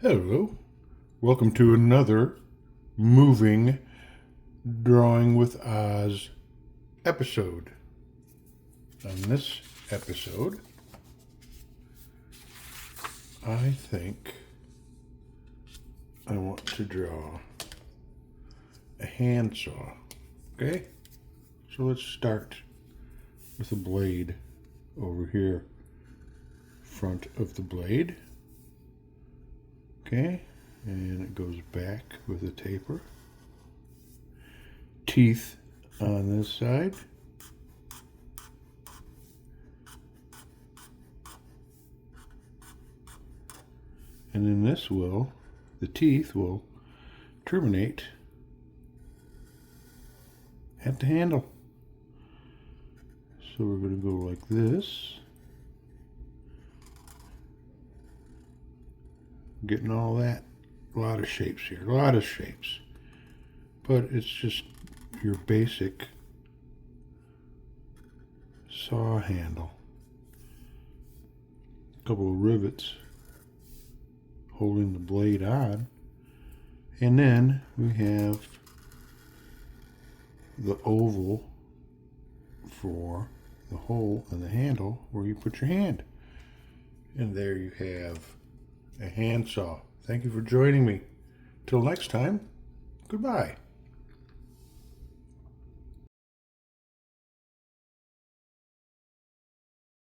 Hello, welcome to another moving Drawing with Oz episode. On this episode, I think I want to draw a handsaw. Okay, so let's start with a blade over here, front of the blade. Okay, and it goes back with a taper. Teeth on this side. And then the teeth will terminate at the handle. So we're going to go like this. Getting all that. A lot of shapes here. A lot of shapes. But it's just your basic saw handle. A couple of rivets holding the blade on. And then we have the oval for the hole in the handle where you put your hand. And there you have a handsaw. Thank you for joining me. Till next time, goodbye.